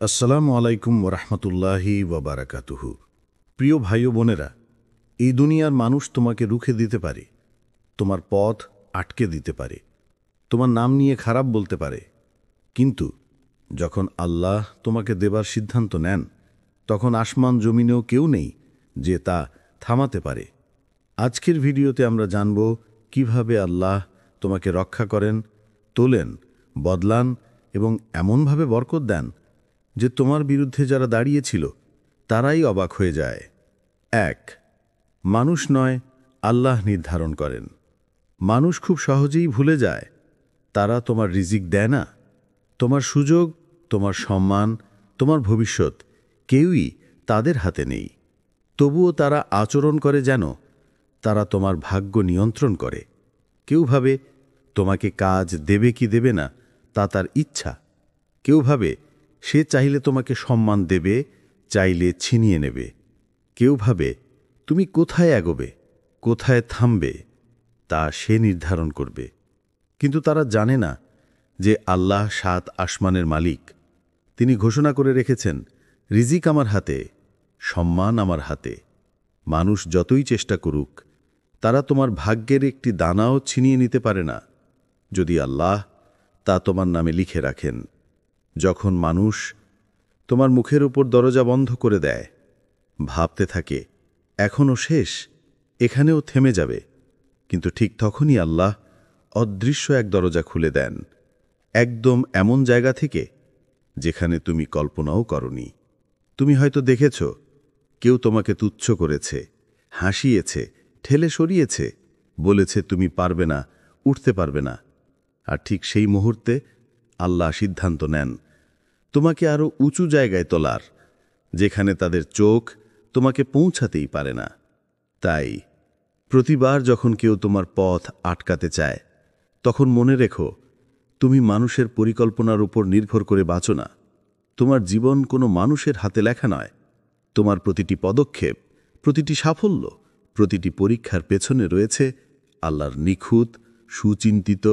আসসালামু আলাইকুম ওরহমতুল্লাহি ওয়াবারাকাতুহু। প্রিয় ভাই ও বোনেরা, এই দুনিয়ার মানুষ তোমাকে রুখে দিতে পারে, তোমার পথ আটকে দিতে পারে, তোমার নাম নিয়ে খারাপ বলতে পারে, কিন্তু যখন আল্লাহ তোমাকে দেবার সিদ্ধান্ত নেন, তখন আসমান জমিনেও কেউ নেই যে তা থামাতে পারে। আজকের ভিডিওতে আমরা জানব কিভাবে আল্লাহ তোমাকে রক্ষা করেন, তোলেন, বদলান এবং এমনভাবে বরকত দেন যে তোমার বিরুদ্ধে যারা দাঁড়িয়েছিল তারাই অবাক হয়ে যায়। ১. মানুষ নয়, আল্লাহ নির্ধারণ করেন। মানুষ খুব সহজেই ভুলে যায়, তারা তোমার রিজিক দেয় না। তোমার সুযোগ, তোমার সম্মান, তোমার ভবিষ্যৎ কেউই তাদের হাতে নেই। তবুও তারা আচরণ করে যেন তারা তোমার ভাগ্য নিয়ন্ত্রণ করে। কেউ ভাবে তোমাকে কাজ দেবে কি দেবে না তা তার ইচ্ছা। কেউ ভাবে সে চাইলে তোমাকে সম্মান দেবে, চাইলে ছিনিয়ে নেবে। কেউ ভাবে তুমি কোথায় এগোবে, কোথায় থামবে তা সে নির্ধারণ করবে। কিন্তু তারা জানে না যে আল্লাহ ৭ আসমানের মালিক। তিনি ঘোষণা করে রেখেছেন, রিজিক আমার হাতে, সম্মান আমার হাতে। মানুষ যতই চেষ্টা করুক, তারা তোমার ভাগ্যের একটি দানাও ছিনিয়ে নিতে পারে না, যদি আল্লাহ তা তোমার নামে লিখে রাখেন। যখন মানুষ তোমার মুখের উপর দরজা বন্ধ করে দেয়, ভাবতে থাকে এখনও শেষ, এখানেও থেমে যাবে, কিন্তু ঠিক তখনই আল্লাহ অদৃশ্য এক দরজা খুলে দেন, একদম এমন জায়গা থেকে যেখানে তুমি কল্পনাও করনি। তুমি হয়তো দেখেছ কেউ তোমাকে তুচ্ছ করেছে, হাসিয়েছে, ঠেলে সরিয়েছে, বলেছে তুমি পারবে না, উঠতে পারবে না। আর ঠিক সেই মুহূর্তে আল্লাহ সিদ্ধান্ত নেন তোমাকে আরও উঁচু জায়গায় তোলার, যেখানে তাদের চোখ তোমাকে পৌঁছাতেই পারে না। তাই প্রতিবার যখন কেউ তোমার পথ আটকাতে চায়, তখন মনে রেখো, তুমি মানুষের পরিকল্পনার উপর নির্ভর করে বাঁচো না। তোমার জীবন কোনো মানুষের হাতে লেখা নয়। তোমার প্রতিটি পদক্ষেপ, প্রতিটি সাফল্য, প্রতিটি পরীক্ষার পেছনে রয়েছে আল্লাহর নিখুঁত, সুচিন্তিত,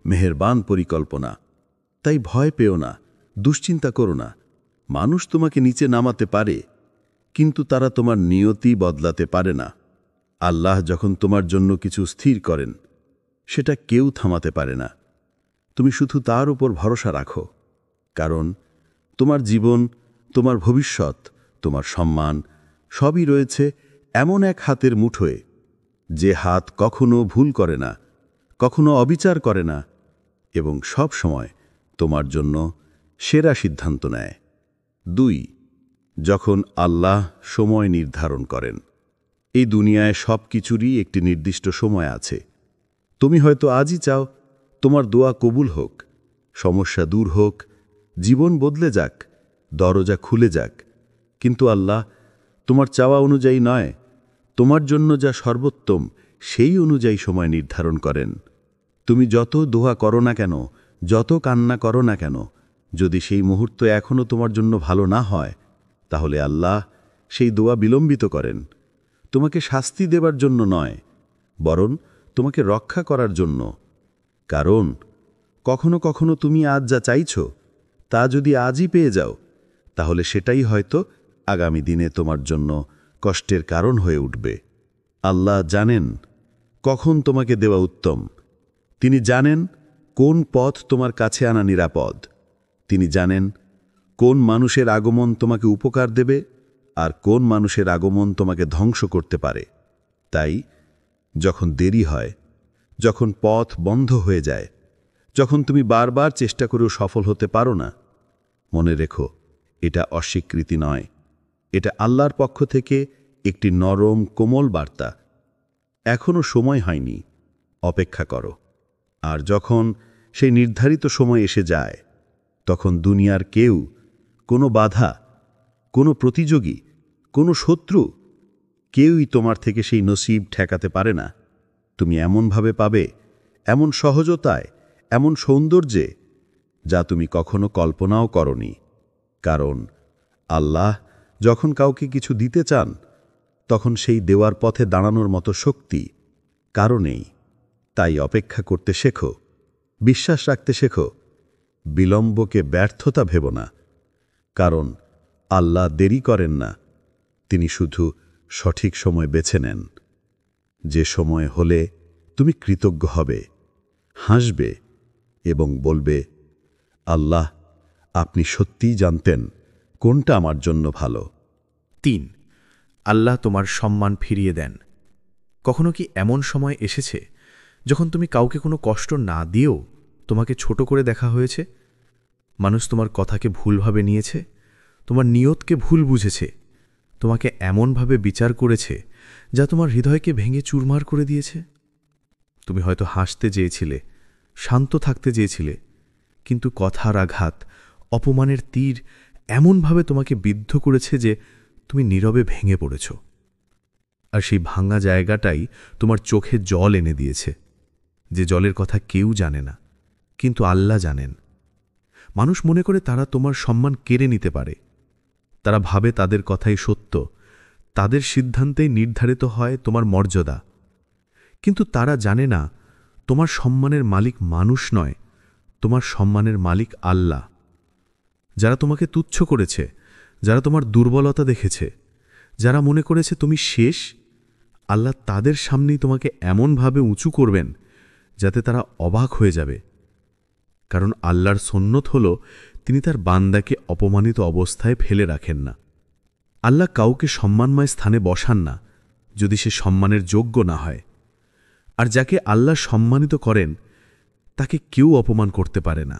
মেহেরবান পরিকল্পনা। তাই ভয় পেও না, দুশ্চিন্তা করো না। মানুষ তোমাকে নিচে নামাতে পারে, কিন্তু তারা তোমার নিয়তি বদলাতে পারে না। আল্লাহ যখন তোমার জন্য কিছু স্থির করেন, সেটা কেউ থামাতে পারে না। তুমি শুধু তার উপর ভরসা রাখো, কারণ তোমার জীবন, তোমার ভবিষ্যৎ, তোমার সম্মান সবই রয়েছে এমন এক হাতের মুঠোয়, যে হাত কখনো ভুল করে না, কখনো অবিচার করে না এবং সব সময় তোমার জন্য সেরা সিদ্ধান্ত নেয়। ২. যখন আল্লাহ সময় নির্ধারণ করেন। এই দুনিয়ায় সব কিছুরই একটি নির্দিষ্ট সময় আছে। তুমি হয়তো আজই চাও তোমার দোয়া কবুল হোক, সমস্যা দূর হোক, জীবন বদলে যাক, দরজা খুলে যাক, কিন্তু আল্লাহ তোমার চাওয়া অনুযায়ী নয়, তোমার জন্য যা সর্বোত্তম সেই অনুযায়ী সময় নির্ধারণ করেন। তুমি যত দোয়া করো না কেন, যত কান্না করো না কেন, যদি সেই মুহূর্ত এখনও তোমার জন্য ভালো না হয়, তাহলে আল্লাহ সেই দোয়া বিলম্বিত করেন। তোমাকে শাস্তি দেবার জন্য নয়, বরং তোমাকে রক্ষা করার জন্য। কারণ কখনো কখনো তুমি আজ যা চাইছ, তা যদি আজই পেয়ে যাও, তাহলে সেটাই হয়তো আগামী দিনে তোমার জন্য কষ্টের কারণ হয়ে উঠবে। আল্লাহ জানেন কখন তোমাকে দেওয়া উত্তম। তিনি জানেন কোন পথ তোমার কাছে আনা নিরাপদ। তিনি জানেন কোন মানুষের আগমন তোমাকে উপকার দেবে আর কোন মানুষের আগমন তোমাকে ধ্বংস করতে পারে। তাই যখন দেরি হয়, যখন পথ বন্ধ হয়ে যায়, যখন তুমি বারবার চেষ্টা করেও সফল হতে পারো না, মনে রেখো, এটা অস্বীকৃতি নয়, এটা আল্লাহর পক্ষ থেকে একটি নরম, কোমল বার্তা। এখনো সময় হয়নি, অপেক্ষা করো। আর যখন সেই নির্ধারিত সময় এসে যায়, তখন দুনিয়ার কেউ, কোনো বাধা, কোনো প্রতিযোগী, কোনো শত্রু, কেউই তোমার থেকে সেই নসিব ঠেকাতে পারে না। তুমি এমনভাবে পাবে, এমন সহজতায়, এমন সৌন্দর্যে, যা তুমি কখনো কল্পনাও করনি। কারণ আল্লাহ যখন কাউকে কিছু দিতে চান, তখন সেই দেওয়ার পথে দাঁড়ানোর মতো শক্তি কারো নেই। তাই অপেক্ষা করতে শেখো, বিশ্বাস রাখতে শেখো, বিলম্বকে ব্যর্থতা ভেবো না। কারণ আল্লাহ দেরি করেন না, তিনি শুধু সঠিক সময় বেছে নেন। যে সময় হলে তুমি কৃতজ্ঞ হবে, হাসবে এবং বলবে, আল্লাহ, আপনি সত্যিই জানতেন কোনটা আমার জন্য ভালো। ৩. আল্লাহ তোমার সম্মান ফিরিয়ে দেন। কখনো কি এমন সময় এসেছে যখন তুমি কাউকে কোনো কষ্ট না দিয়েও তোমাকে ছোট করে দেখা হয়েছে? মানুষ তোমার কথাকে ভুলভাবে নিয়েছে, তোমার নিয়তকে ভুল বুঝেছে, তোমাকে এমনভাবে বিচার করেছে যা তোমার হৃদয়কে ভেঙে চুরমার করে দিয়েছে। তুমি হয়তো হাসতে চেয়েছিলে, শান্ত থাকতে চেয়েছিলে, কিন্তু কথার আঘাত, অপমানের তীর এমনভাবে তোমাকে বিদ্ধ করেছে যে তুমি নীরবে ভেঙে পড়েছ। আর সেই ভাঙা জায়গাটাই তোমার চোখে জল এনে দিয়েছে, যে জলের কথা কেউ জানে না, কিন্তু আল্লাহ জানেন। মানুষ মনে করে তারা তোমার সম্মান কেড়ে নিতে পারে। তারা ভাবে তাদের কথাই সত্য, তাদের সিদ্ধান্তেই নির্ধারিত হয় তোমার মর্যাদা। কিন্তু তারা জানে না তোমার সম্মানের মালিক মানুষ নয়, তোমার সম্মানের মালিক আল্লাহ। যারা তোমাকে তুচ্ছ করেছে, যারা তোমার দুর্বলতা দেখেছে, যারা মনে করেছে তুমি শেষ, আল্লাহ তাদের সামনেই তোমাকে এমনভাবে উঁচু করবেন যাতে তারা অবাক হয়ে যাবে। কারণ আল্লাহর সুন্নত হল তিনি তার বান্দাকে অপমানিত অবস্থায় ফেলে রাখেন না। আল্লাহ কাউকে সম্মানময় স্থানে বসান না যদি সে সম্মানের যোগ্য না হয়। আর যাকে আল্লাহ সম্মানিত করেন তাকে কেউ অপমান করতে পারে না।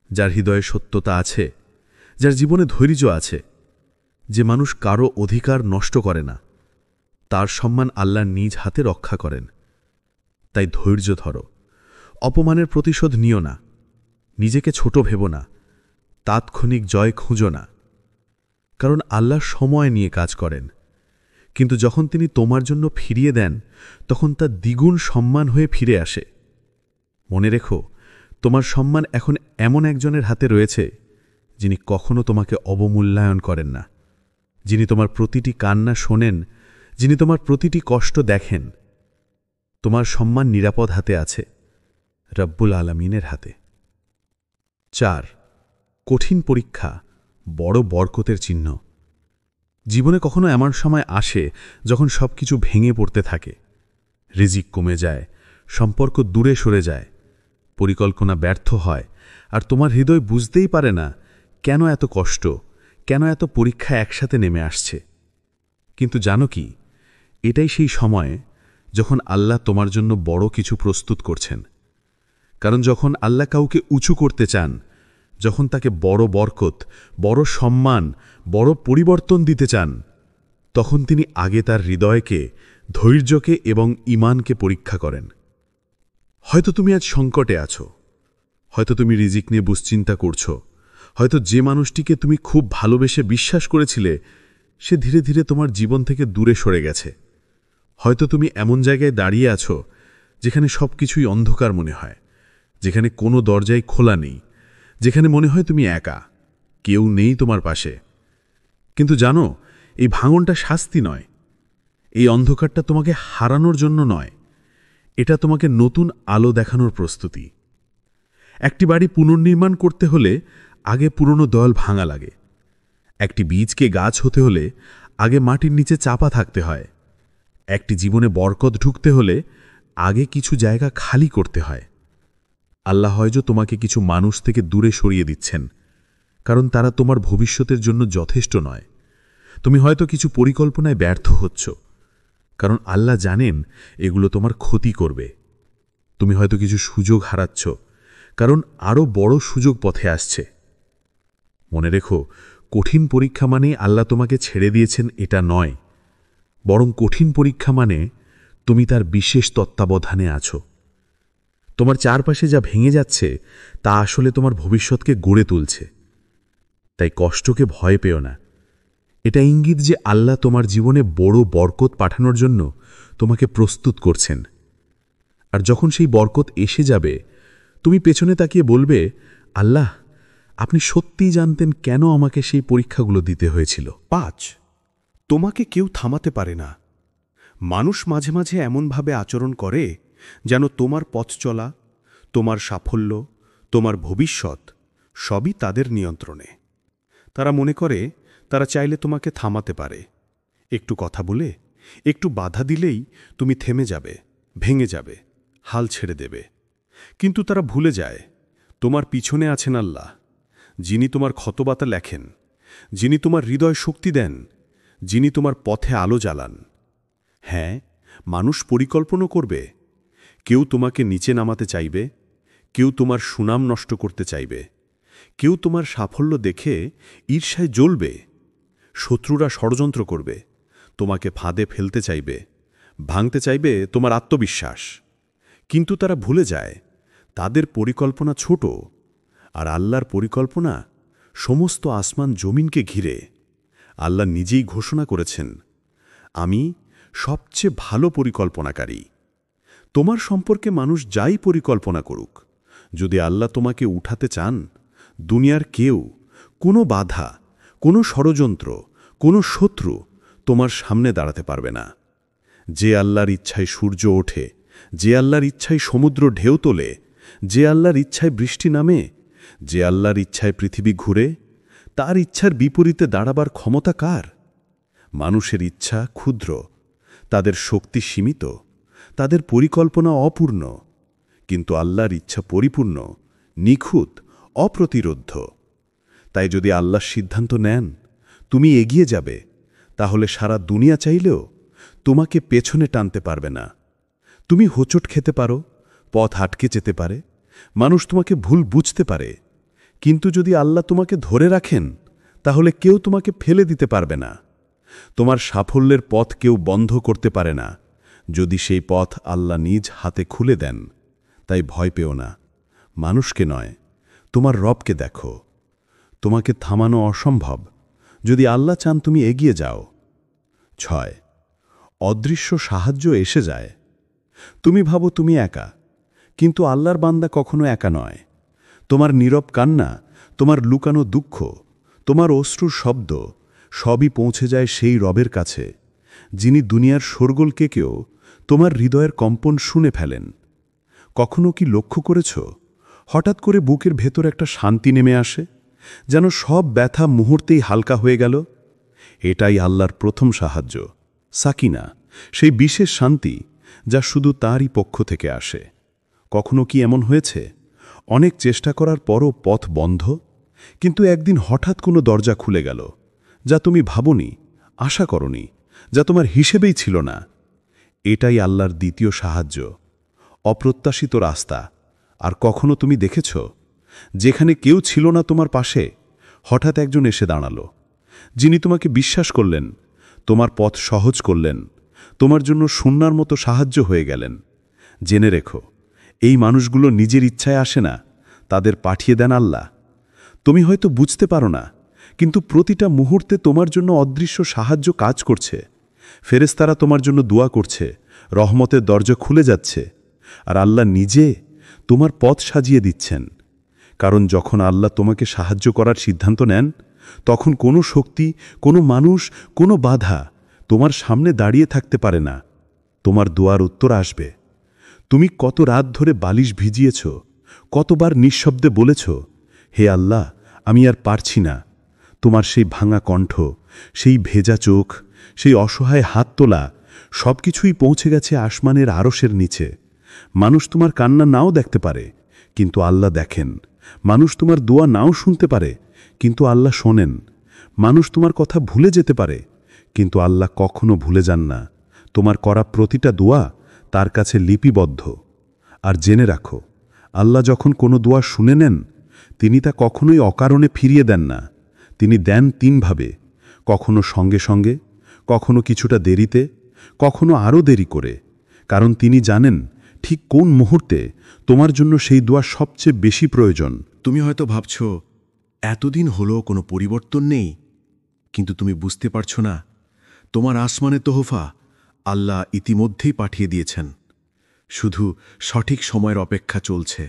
যার হৃদয়ে সত্যতা আছে, যার জীবনে ধৈর্য আছে, যে মানুষ কারো অধিকার নষ্ট করে না, তার সম্মান আল্লাহ নিজ হাতে রক্ষা করেন। তাই ধৈর্য ধরো, অপমানের প্রতিশোধ নিও না, নিজেকে ছোট ভেবো না, তাৎক্ষণিক জয় খুঁজো না। কারণ আল্লাহ সময় নিয়ে কাজ করেন, কিন্তু যখন তিনি তোমার জন্য ফিরিয়ে দেন তখন তা দ্বিগুণ সম্মান হয়ে ফিরে আসে। মনে রেখো, তোমার সম্মান এখন এমন একজনের হাতে রয়েছে যিনি কখনো তোমাকে অবমূল্যায়ন করেন না, যিনি তোমার প্রতিটি কান্না শোনেন, যিনি তোমার প্রতিটি কষ্ট দেখেন। তোমার সম্মান নিরাপদ হাতে আছে, রব্বুল আলামিনের হাতে। ৪. কঠিন পরীক্ষা বড় বরকতের চিহ্ন। জীবনে কখনো এমন সময় আসে যখন সবকিছু ভেঙে পড়তে থাকে, রিজিক কমে যায়, সম্পর্ক দূরে সরে যায়, পরিকল্পনা ব্যর্থ হয়, আর তোমার হৃদয় বুঝতেই পারে না কেন এত কষ্ট, কেন এত পরীক্ষা একসাথে নেমে আসছে। কিন্তু জানো কি, এটাই সেই সময় যখন আল্লাহ তোমার জন্য বড় কিছু প্রস্তুত করছেন। কারণ যখন আল্লাহ কাউকে উঁচু করতে চান, যখন তাকে বড় বরকত, বড় সম্মান, বড় পরিবর্তন দিতে চান, তখন তিনি আগে তার হৃদয়কে, ধৈর্যকে এবং ঈমানকে পরীক্ষা করেন। হয়তো তুমি আজ সংকটে আছো, হয়তো তুমি রিজিক নিয়ে দুশ্চিন্তা করছো, হয়তো যে মানুষটিকে তুমি খুব ভালোবেসে বিশ্বাস করেছিলে সে ধীরে ধীরে তোমার জীবন থেকে দূরে সরে গেছে। হয়তো তুমি এমন জায়গায় দাঁড়িয়ে আছো যেখানে সবকিছুই অন্ধকার মনে হয়, যেখানে কোনো দরজাই খোলা নেই, যেখানে মনে হয় তুমি একা, কেউ নেই তোমার পাশে। কিন্তু জানো, এই ভাঙনটা শাস্তি নয়, এই অন্ধকারটা তোমাকে হারানোর জন্য নয়, এটা তোমাকে নতুন আলো দেখানোর প্রস্তুতি। একটি বাড়ি পুনর্নির্মাণ করতে হলে আগে পুরনো দেওয়াল ভাঙা লাগে। একটি বীজকে গাছ হতে হলে আগে মাটির নিচে চাপা থাকতে হয়। একটি জীবনে বরকত ঢুকতে হলে আগে কিছু জায়গা খালি করতে হয়। আল্লাহ হয়তো তোমাকে কিছু মানুষ থেকে দূরে সরিয়ে দিচ্ছেন, কারণ তারা তোমার ভবিষ্যতের জন্য যথেষ্ট নয়। তুমি হয়তো কিছু পরিকল্পনায় ব্যর্থ হচ্ছ, কারণ আল্লাহ জানেন এগুলো তোমার ক্ষতি করবে। তুমি হয়তো কিছু সুযোগ হারাচ্ছ, কারণ আরও বড় সুযোগ পথে আসছে। মনে রেখো, কঠিন পরীক্ষা মানে আল্লাহ তোমাকে ছেড়ে দিয়েছেন এটা নয়, বরং কঠিন পরীক্ষা মানে তুমি তার বিশেষ তত্ত্বাবধানে আছো। তোমার চারপাশে যা ভেঙে যাচ্ছে তা আসলে তোমার ভবিষ্যৎকে গড়ে তুলছে। তাই কষ্টকে ভয় পেও না, এটা ইঙ্গিত যে আল্লাহ তোমার জীবনে বড় বরকত পাঠানোর জন্য তোমাকে প্রস্তুত করছেন। আর যখন সেই বরকত এসে যাবে, তুমি পেছনে তাকিয়ে বলবে, আল্লাহ, আপনি সত্যিই জানতেন কেন আমাকে সেই পরীক্ষাগুলো দিতে হয়েছিল। ৫. তোমাকে কেউ থামাতে পারে না। মানুষ মাঝে মাঝে এমনভাবে আচরণ করে যেন তোমার পথ চলা, তোমার সাফল্য, তোমার ভবিষ্যৎ সবই তাদের নিয়ন্ত্রণে। তারা মনে করে তারা চাইলে তোমাকে থামাতে পারে, একটু কথা বলে, একটু বাধা দিলেই তুমি থেমে যাবে, ভেঙে যাবে, হাল ছেড়ে দেবে। কিন্তু তারা ভুলে যায় তোমার পিছনে আছেন আল্লাহ, যিনি তোমার ক্ষতবাতা লেখেন, যিনি তোমার হৃদয় শক্তি দেন, যিনি তোমার পথে আলো জ্বালান। হ্যাঁ, মানুষ পরিকল্পনা করবে, কেউ তোমাকে নিচে নামাতে চাইবে, কেউ তোমার সুনাম নষ্ট করতে চাইবে, কেউ তোমার সাফল্য দেখে ঈর্ষায় জ্বলবে। শত্রুরা ষড়যন্ত্র করবে, তোমাকে ফাঁদে ফেলতে চাইবে, ভাঙতে চাইবে তোমার আত্মবিশ্বাস। কিন্তু তারা ভুলে যায় তাদের পরিকল্পনা ছোট, আর আল্লাহর পরিকল্পনা সমস্ত আসমান জমিনকে ঘিরে। আল্লাহ নিজেই ঘোষণা করেছেন, আমি সবচেয়ে ভালো পরিকল্পনাকারী। তোমার সম্পর্কে মানুষ যাই পরিকল্পনা করুক, যদি আল্লাহ তোমাকে উঠাতে চান, দুনিয়ার কেউ, কোনো বাধা, কোনো ষড়যন্ত্র, কোনো শত্রু তোমার সামনে দাঁড়াতে পারবে না। যে আল্লাহর ইচ্ছায় সূর্য ওঠে, যে আল্লাহর ইচ্ছায় সমুদ্র ঢেউ তোলে, যে আল্লাহর ইচ্ছায় বৃষ্টি নামে, যে আল্লাহর ইচ্ছায় পৃথিবী ঘুরে, তার ইচ্ছার বিপরীতে দাঁড়াবার ক্ষমতা কার? মানুষের ইচ্ছা ক্ষুদ্র, তাদের শক্তি সীমিত, তাদের পরিকল্পনা অপূর্ণ। কিন্তু আল্লাহর ইচ্ছা পরিপূর্ণ, নিখুঁত, অপ্রতিরোধ্য। তাই যদি আল্লাহর সিদ্ধান্ত নেন তুমি এগিয়ে যাবে, তাহলে সারা দুনিয়া চাইলেও তোমাকে পেছনে টানতে পারবে না। তুমি হোঁচট খেতে পারো, পথ আটকে যেতে পারে, মানুষ তোমাকে ভুল বুঝতে পারে, কিন্তু যদি আল্লাহ তোমাকে ধরে রাখেন, তাহলে কেউ তোমাকে ফেলে দিতে পারবে না। তোমার সাফল্যের পথ কেউ বন্ধ করতে পারে না, যদি সেই পথ আল্লাহ নিজ হাতে খুলে দেন। তাই ভয় পেও না, মানুষকে নয়, তোমার রবকে দেখো। তোমাকে থামানো অসম্ভব, যদি আল্লাহ চান তুমি এগিয়ে যাও। 6. অদৃশ্য সাহায্য এসে যায়। তুমি ভাবো তুমি একা, কিন্তু আল্লাহর বান্দা কখনো একা নয়। তোমার নীরব কান্না, তোমার লুকানো দুঃখ, তোমার অশ্রুর শব্দ সবই পৌঁছে যায় সেই রবের কাছে, যিনি দুনিয়ার শোরগোলকেও তোমার হৃদয়ের কম্পন শুনে ফেলেন। কখনো কি লক্ষ্য করেছ হঠাৎ করে বুকের ভেতর একটা শান্তি নেমে আসে, যেন সব ব্যথা মুহূর্তেই হালকা হয়ে গেল? এটাই আল্লাহর প্রথম সাহায্য, সাকিনা, সেই বিশেষ শান্তি যা শুধু তাঁরই পক্ষ থেকে আসে। কখনো কি এমন হয়েছে অনেক চেষ্টা করার পরও পথ বন্ধ, কিন্তু একদিন হঠাৎ কোনো দরজা খুলে গেল, যা তুমি ভাবনি, আশা করনি, যা তোমার হিসেবেই ছিল না? এটাই আল্লাহর দ্বিতীয় সাহায্য, অপ্রত্যাশিত রাস্তা। আর কখনো তুমি দেখেছ যেখানে কেউ ছিল না তোমার পাশে, হঠাৎ একজন এসে দাঁড়ালো, যিনি তোমাকে বিশ্বাস করলেন, তোমার পথ সহজ করলেন, তোমার জন্য শূন্যার মতো সাহায্য হয়ে গেলেন। জেনে রেখো, এই মানুষগুলো নিজের ইচ্ছায় আসে না, তাদের পাঠিয়ে দেন আল্লাহ। তুমি হয়তো বুঝতে পারো না, কিন্তু প্রতিটা মুহূর্তে তোমার জন্য অদৃশ্য সাহায্য কাজ করছে। ফেরেশতারা তোমার জন্য দোয়া করছে, রহমতের দরজা খুলে যাচ্ছে, আর আল্লাহ নিজে তোমার পথ সাজিয়ে দিচ্ছেন। কারণ যখন আল্লাহ তোমাকে সাহায্য করার সিদ্ধান্ত নেন, তখন কোনো শক্তি, কোনো মানুষ, কোনো বাধা তোমার সামনে দাঁড়িয়ে থাকতে পারে না। তোমার দোয়ার উত্তর আসবে। তুমি কত রাত ধরে বালিশ ভিজিয়েছ, কতবার নিঃশব্দে বলেছ, হে আল্লাহ, আমি আর পারছি না। তোমার সেই ভাঙা কণ্ঠ, সেই ভেজা চোখ, সেই অসহায় হাত তোলা সব কিছুই পৌঁছে গেছে আসমানের আরশের নিচে। মানুষ তোমার কান্না নাও দেখতে পারে, কিন্তু আল্লাহ দেখেন। মানুষ তোমার দোয়া নাও শুনতে পারে, কিন্তু আল্লাহ শোনেন। মানুষ তোমার কথা ভুলে যেতে পারে, কিন্তু আল্লাহ কখনো ভুলে যান না। তোমার করা প্রতিটা দোয়া তার কাছে লিপিবদ্ধ। আর জেনে রাখো, আল্লাহ যখন কোনো দোয়া শুনে নেন, তিনি তা কখনোই অকারণে ফিরিয়ে দেন না। তিনি দেন তিনভাবে, কখনো সঙ্গে সঙ্গে, কখনো কিছুটা দেরিতে, কখনো আরও দেরি করে। কারণ তিনি জানেন ঠিক কোন মুহূর্তে তোমার জন্য সেই দোয়া সবচেয়ে বেশি প্রয়োজন। তুমি হয়তো ভাবছ এতদিন হলো কোনো পরিবর্তন নেই, কিন্তু তুমি বুঝতে পারছো না, তোমার আসমানে তোহফা আল্লাহ ইতিমধ্যেই পাঠিয়ে দিয়েছেন। শুধু সঠিক সময়ের অপেক্ষা চলছে।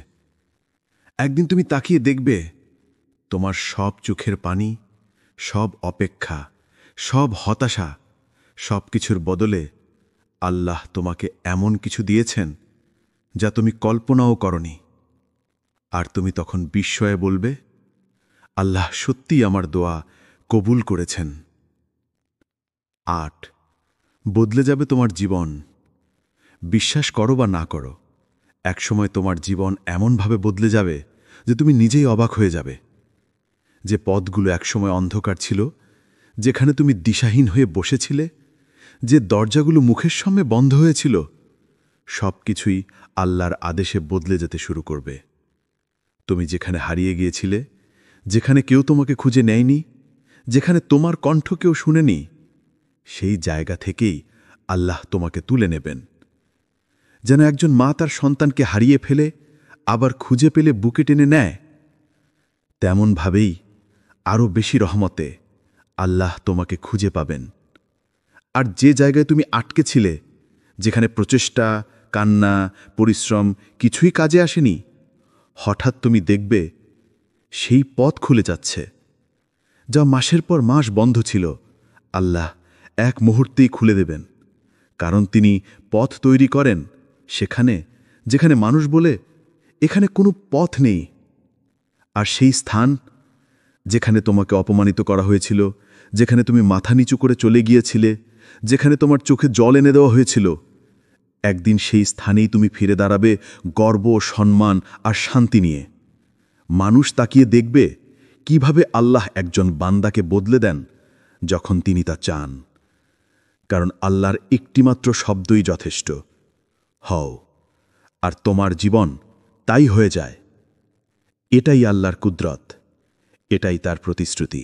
একদিন তুমি তাকিয়ে দেখবে, তোমার সব চোখের পানি, সব অপেক্ষা, সব হতাশা, সব কিছুর বদলে আল্লাহ তোমাকে এমন কিছু দিয়েছেন যা তুমি কল্পনাও করনি। আর তুমি তখন বিস্ময়ে বলবে, আল্লাহ সত্যিই আমার দোয়া কবুল করেছেন। 8 বদলে যাবে তোমার জীবন। বিশ্বাস করো বা না করো, একসময় তোমার জীবন এমনভাবে বদলে যাবে যে তুমি নিজেই অবাক হয়ে যাবে। যে পথগুলো একসময় অন্ধকার ছিল, যেখানে তুমি দিশাহীন হয়ে বসেছিলে, যে দরজাগুলো মুখের সামনে বন্ধ হয়েছিল, সব কিছুই আল্লাহর আদেশে বদলে যেতে শুরু করবে। তুমি যেখানে হারিয়ে গিয়েছিলে, যেখানে কেউ তোমাকে খুঁজে নেয়নি, যেখানে তোমার কণ্ঠ কেউ শুনেনি, সেই জায়গা থেকেই আল্লাহ তোমাকে তুলে নেবেন। যেন একজন মা তার সন্তানকে হারিয়ে ফেলে আবার খুঁজে পেলে বুকে টেনে নেয়, তেমনভাবেই আরও বেশি রহমতে আল্লাহ তোমাকে খুঁজে পাবেন। আর যে জায়গায় তুমি আটকে ছিলে, যেখানে প্রচেষ্টা, কান্না, পরিশ্রম কিছুই কাজে আসেনি, হঠাৎ তুমি দেখবে সেই পথ খুলে যাচ্ছে। যা মাসের পর মাস বন্ধ ছিল, আল্লাহ এক মুহূর্তেই খুলে দেবেন। কারণ তিনি পথ তৈরি করেন সেখানে, যেখানে মানুষ বলে এখানে কোনো পথ নেই। আর সেই স্থান, যেখানে তোমাকে অপমানিত করা হয়েছিল, যেখানে তুমি মাথা নিচু করে চলে গিয়েছিলে, যেখানে তোমার চোখে জল এনে দেওয়া হয়েছিল, একদিন সেই স্থানেই তুমি ফিরে দাঁড়াবে গর্ব, সম্মান আর শান্তি নিয়ে। মানুষ তাকিয়ে দেখবে কিভাবে আল্লাহ একজন বান্দাকে বদলে দেন যখন তিনি তা চান। কারণ আল্লাহর একটিমাত্র শব্দই যথেষ্ট, হও, আর তোমার জীবন তাই হয়ে যায়। এটাই আল্লাহর কুদরত, এটাই তার প্রতিশ্রুতি।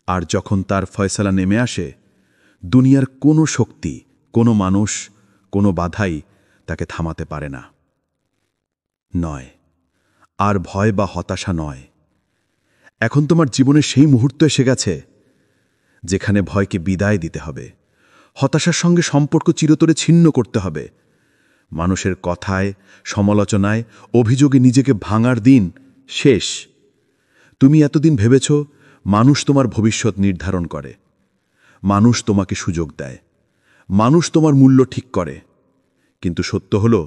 আর যখন তার ফয়সালা নেমে আসে, দুনিয়ার কোনো শক্তি, কোনো মানুষ, কোনো বাধাই তাকে থামাতে পারে না। নয়, আর ভয় বা হতাশা নয়। এখন তোমার জীবনে সেই মুহূর্ত এসে গেছে যেখানে ভয়কে বিদায় দিতে হবে, হতাশার সঙ্গে সম্পর্ক চিরতরে ছিন্ন করতে হবে। মানুষের কথায়, সমালোচনায়, অভিযোগে নিজেকে ভাঙার দিন শেষ। তুমি এতদিন ভেবেছ মানুষ তোমার ভবিষ্যৎ নির্ধারণ করে, মানুষ তোমাকে সুযোগ দেয়, মানুষ তোমার মূল্য ঠিক করে। কিন্তু সত্য হলো,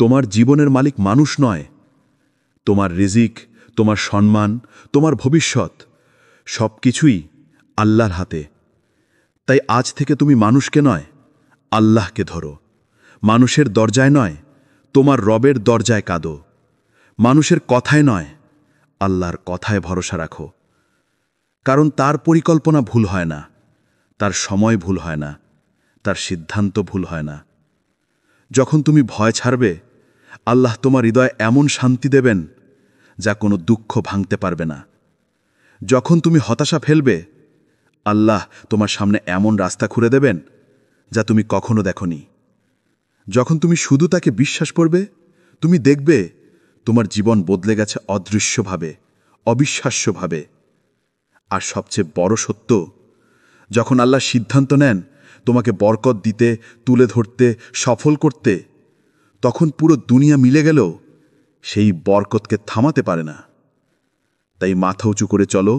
তোমার জীবনের মালিক মানুষ নয়। তোমার রিজিক, তোমার সম্মান, তোমার ভবিষ্যৎ সব কিছুই আল্লাহর হাতে। তাই আজ থেকে তুমি মানুষকে নয়, আল্লাহকে ধরো। মানুষের দরজায় নয়, তোমার রবের দরজায় কাঁদো। মানুষের কথায় নয়, আল্লাহর কথায় ভরসা রাখো। কারণ তার পরিকল্পনা ভুল হয় না, তার সময় ভুল হয় না, তার সিদ্ধান্ত ভুল হয় না। যখন তুমি ভয় ছাড়বে, আল্লাহ তোমার হৃদয়ে এমন শান্তি দেবেন যা কোনো দুঃখ ভাঙতে পারবে না। যখন তুমি হতাশা ফেলবে, আল্লাহ তোমার সামনে এমন রাস্তা খুঁড়ে দেবেন যা তুমি কখনো দেখনি। যখন তুমি শুধু তাকে বিশ্বাস করবে, তুমি দেখবে তোমার জীবন বদলে গেছে অদৃশ্যভাবে, অবিশ্বাস্যভাবে। আর সবচেয়ে বড় সত্য, যখন আল্লাহ সিদ্ধান্ত নেন তোমাকে বরকত দিতে, তুলে ধরতে, সফল করতে, তখন পুরো দুনিয়া মিলে গেলেও সেই বরকতকে থামাতে পারে না। তাই মাথা উঁচু করে চলো,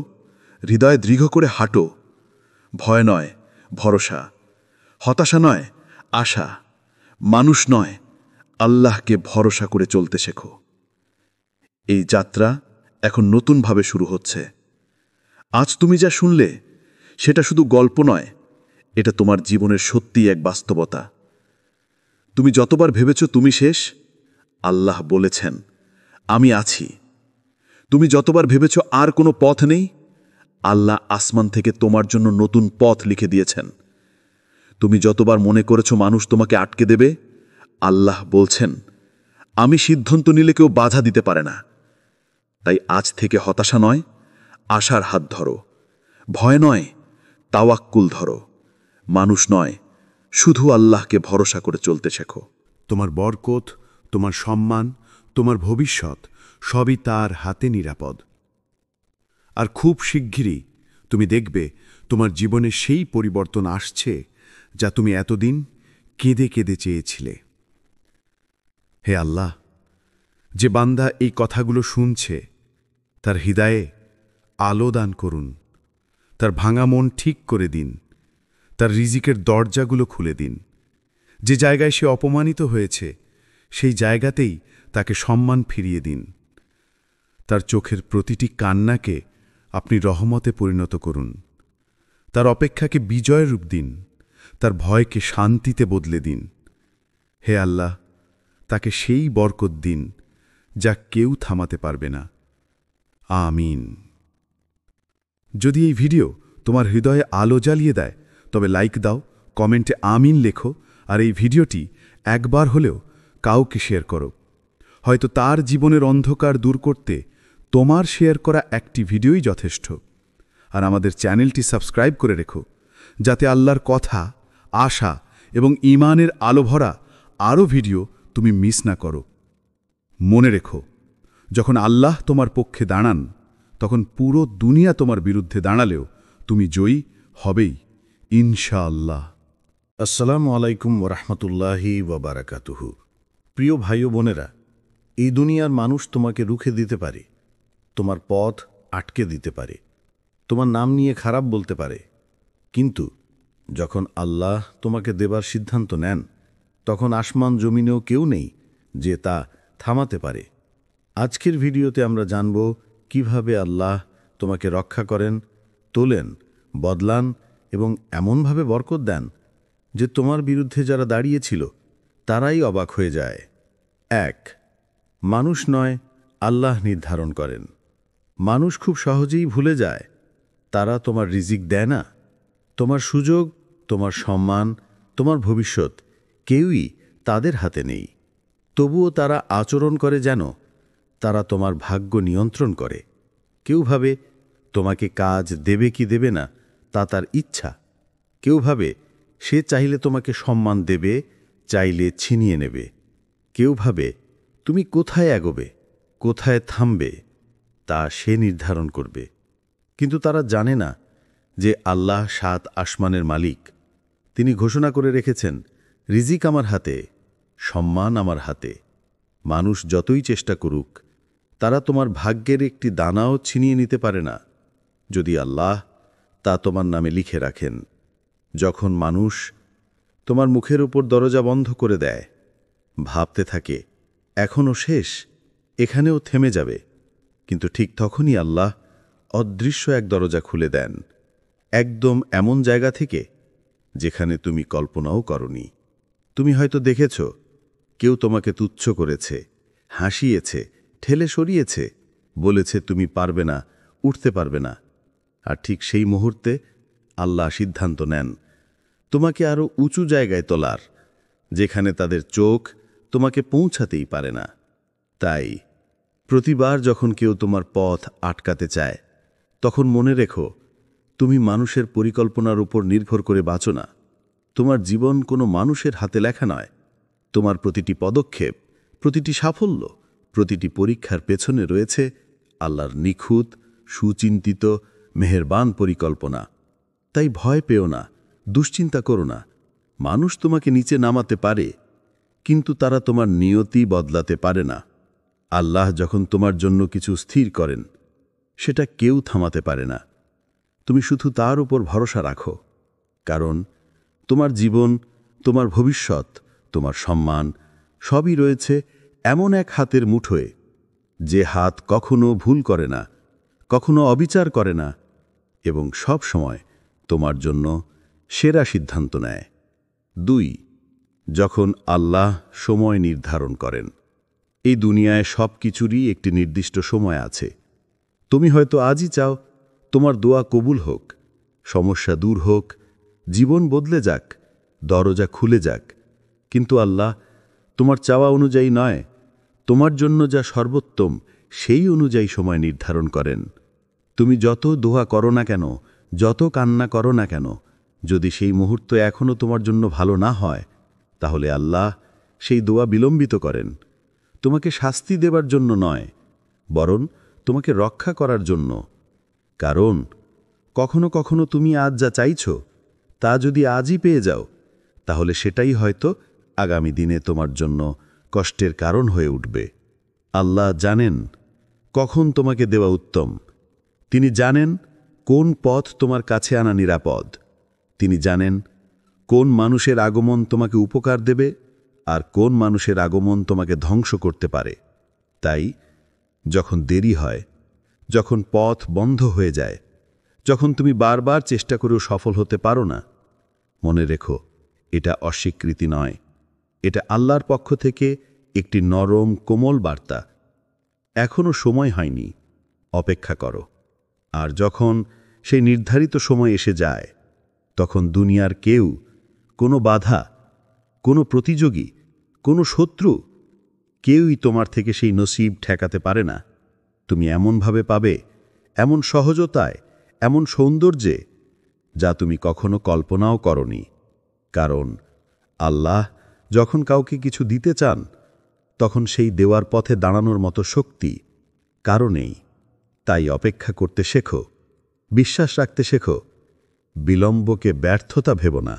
হৃদয় দৃঢ় করে হাঁটো। ভয় নয়, ভরসা। হতাশা নয়, আশা। মানুষ নয়, আল্লাহকে ভরসা করে চলতে শেখো। এই যাত্রা এখন নতুনভাবে শুরু হচ্ছে। আজ তুমি যা শুনলে সেটা শুধু গল্প নয়, এটা তোমার জীবনের সত্যিই এক বাস্তবতা। তুমি যতবার ভেবেছ তুমি শেষ, আল্লাহ বলেছেন আমি আছি। তুমি যতবার ভেবেছ আর কোনো পথ নেই, আল্লাহ আসমান থেকে তোমার জন্য নতুন পথ লিখে দিয়েছেন। তুমি যতবার মনে করেছ মানুষ তোমাকে আটকে দেবে, আল্লাহ বলছেন আমি সিদ্ধান্ত নিলে কেউ বাধা দিতে পারে না। তাই আজ থেকে হতাশা নয়, আশার হাত ধরো। ভয় নয়, তাওয়াক্কুল ধরো। মানুষ নয়, শুধু আল্লাহকে ভরসা করে চলতে শেখো। তোমার বরকত, তোমার সম্মান, তোমার ভবিষ্যৎ সবই তার হাতে নিরাপদ। আর খুব শিগগিরই তুমি দেখবে তোমার জীবনে সেই পরিবর্তন আসছে যা তুমি এতদিন কেঁদে কেঁদে চেয়েছিলে। হে আল্লাহ, যে বান্দা এই কথাগুলো শুনছে তার হৃদয়ে আলো দান করুন, তার ভাঙা মন ঠিক করে দিন, তার রিজিকের দরজাগুলো খুলে দিন। যে জায়গায় সে অপমানিত হয়েছে সেই জায়গাতেই তাকে সম্মান ফিরিয়ে দিন। তার চোখের প্রতিটি কান্নাকে আপনি রহমতে পরিণত করুন। তার অপেক্ষাকে বিজয়ের রূপ দিন, তার ভয়কে শান্তিতে বদলে দিন। হে আল্লাহ, তাকে সেই বরকত দিন যা কেউ থামাতে পারবে না। আমিন। যদি এই ভিডিও তোমার হৃদয়ে আলো জ্বালিয়ে দেয়, তবে লাইক দাও, কমেন্টে আমিন লেখো, আর এই ভিডিওটি একবার হলেও কাউকে শেয়ার করো। হয়তো তার জীবনের অন্ধকার দূর করতে তোমার শেয়ার করা একটি ভিডিওই যথেষ্ট। আর আমাদের চ্যানেলটি সাবস্ক্রাইব করে রেখো, যাতে আল্লাহর কথা, আশা এবং ঈমানের আলো ভরা আরও ভিডিও তুমি মিস না করো। মনে রেখো, যখন আল্লাহ তোমার পক্ষে দাঁড়ান, তখন পুরো দুনিয়া তোমার বিরুদ্ধে দাঁড়ালেও তুমি জয়ী হবেই, ইনশাআল্লাহ। আসসালামু আলাইকুম ওরহমতুল্লাহি ওয়াবারাকাতুহু। প্রিয় ভাই ও বোনেরা, এই দুনিয়ার মানুষ তোমাকে রুখে দিতে পারে, তোমার পথ আটকে দিতে পারে, তোমার নাম নিয়ে খারাপ বলতে পারে, কিন্তু যখন আল্লাহ তোমাকে দেবার সিদ্ধান্ত নেন, তখন আসমান জমিনেও কেউ নেই যে তা থামাতে পারে। আজকের ভিডিওতে আমরা জানব কিভাবে আল্লাহ তোমাকে রক্ষা করেন, তোলেন, বদলান এবং এমনভাবে বরকত দেন যে তোমার বিরুদ্ধে যারা দাঁড়িয়েছিল তারাই অবাক হয়ে যায়। 1. মানুষ নয়, আল্লাহ নির্ধারণ করেন। মানুষ খুব সহজেই ভুলে যায় তারা তোমার রিজিক দেয় না। তোমার সুযোগ, তোমার সম্মান, তোমার ভবিষ্যৎ কেউই তাদের হাতে নেই। তবুও তারা আচরণ করে যেন তারা তোমার ভাগ্য নিয়ন্ত্রণ করে। কেউ ভাবে তোমাকে কাজ দেবে কি দেবে না তা তার ইচ্ছা। কেউ ভাবে সে চাইলে তোমাকে সম্মান দেবে, চাইলে ছিনিয়ে নেবে। কেউ ভাবে তুমি কোথায় এগোবে, কোথায় থামবে তা সে নির্ধারণ করবে। কিন্তু তারা জানে না যে আল্লাহ 7 আসমানের মালিক। তিনি ঘোষণা করে রেখেছেন, রিজিক আমার হাতে, সম্মান আমার হাতে। মানুষ যতই চেষ্টা করুক, তারা তোমার ভাগ্যের একটি দানাও ছিনিয়ে নিতে পারে না, যদি আল্লাহ তা তোমার নামে লিখে রাখেন। যখন মানুষ তোমার মুখের উপর দরজা বন্ধ করে দেয়, ভাবতে থাকে এখনও শেষ, এখানেও থেমে যাবে, কিন্তু ঠিক তখনই আল্লাহ অদৃশ্য এক দরজা খুলে দেন, একদম এমন জায়গা থেকে যেখানে তুমি কল্পনাও করনি। তুমি হয়তো দেখেছ কেউ তোমাকে তুচ্ছ করেছে, হাসিয়েছে, ঠেলে সরিয়েছে, বলেছে তুমি পারবে না, উঠতে পারবে না। আর ঠিক সেই মুহূর্তে আল্লাহ সিদ্ধান্ত নেন তোমাকে আরও উঁচু জায়গায় তোলার, যেখানে তাদের চোখ তোমাকে পৌঁছাতেই পারে না। তাই প্রতিবার যখন কেউ তোমার পথ আটকাতে চায়, তখন মনে রেখো তুমি মানুষের পরিকল্পনার উপর নির্ভর করে বাঁচো না। তোমার জীবন কোনো মানুষের হাতে লেখা নয়। তোমার প্রতিটি পদক্ষেপ, প্রতিটি সাফল্য, প্রতিটি পরীক্ষার পেছনে রয়েছে আল্লাহর নিখুঁত, সুচিন্তিত, মেহেরবান পরিকল্পনা। তাই ভয় পেও না, দুশ্চিন্তা করো না। মানুষ তোমাকে নিচে নামাতে পারে, কিন্তু তারা তোমার নিয়তি বদলাতে পারে না। আল্লাহ যখন তোমার জন্য কিছু স্থির করেন, সেটা কেউ থামাতে পারে না। তুমি শুধু তার উপর ভরসা রাখো, কারণ তোমার জীবন, তোমার ভবিষ্যৎ, তোমার সম্মান সবই রয়েছে এমন এক হাতের মুঠোয়, যে হাত কখনো ভুল করে না, কখনো অবিচার করে না এবং সব সময় তোমার জন্য সেরা সিদ্ধান্ত নেয়। 2. যখন আল্লাহ সময় নির্ধারণ করেন। এই দুনিয়ায় সব কিছুরই একটি নির্দিষ্ট সময় আছে। তুমি হয়তো আজই চাও তোমার দোয়া কবুল হোক, সমস্যা দূর হোক, জীবন বদলে যাক, দরজা খুলে যাক, কিন্তু আল্লাহ তোমার চাওয়া অনুযায়ী নয়, তোমার জন্য যা সর্বোত্তম সেই অনুযায়ী সময় নির্ধারণ করেন। তুমি যত দোয়া করো না কেন, যত কান্না করো না কেন, যদি সেই মুহূর্ত এখনও তোমার জন্য ভালো না হয়, তাহলে আল্লাহ সেই দোয়া বিলম্বিত করেন। তোমাকে শাস্তি দেবার জন্য নয়, বরং তোমাকে রক্ষা করার জন্য। কারণ কখনো কখনো তুমি আজ যা চাইছ, তা যদি আজই পেয়ে যাও, তাহলে সেটাই হয়তো আগামী দিনে তোমার জন্য কষ্টের কারণ হয়ে উঠবে। আল্লাহ জানেন কখন তোমাকে দেওয়া উত্তম। তিনি জানেন কোন পথ তোমার কাছে আনা নিরাপদ। তিনি জানেন কোন মানুষের আগমন তোমাকে উপকার দেবে আর কোন মানুষের আগমন তোমাকে ধ্বংস করতে পারে। তাই যখন দেরি হয়, যখন পথ বন্ধ হয়ে যায়, যখন তুমি বারবার চেষ্টা করেও সফল হতে পারো না, মনে রেখো, এটা অস্বীকৃতি নয়, এটা আল্লাহর পক্ষ থেকে একটি নরম কোমল বার্তা। এখনও সময় হয়নি, অপেক্ষা করো। আর যখন সেই নির্ধারিত সময় এসে যায়, তখন দুনিয়ার কেউ, কোনো বাধা, কোনো প্রতিযোগী, কোনো শত্রু, কেউই তোমার থেকে সেই নসিব ঠেকাতে পারে না। তুমি এমনভাবে পাবে, এমন সহজতায়, এমন সৌন্দর্যে, যা তুমি কখনো কল্পনাও করনি। কারণ আল্লাহ যখন কাউকে কিছু দিতে চান, তখন সেই দেওয়ার পথে দাঁড়ানোর মতো শক্তি কারো নেই। তাই অপেক্ষা করতে শেখো, বিশ্বাস রাখতে শেখো, বিলম্বকে ব্যর্থতা ভেবো না।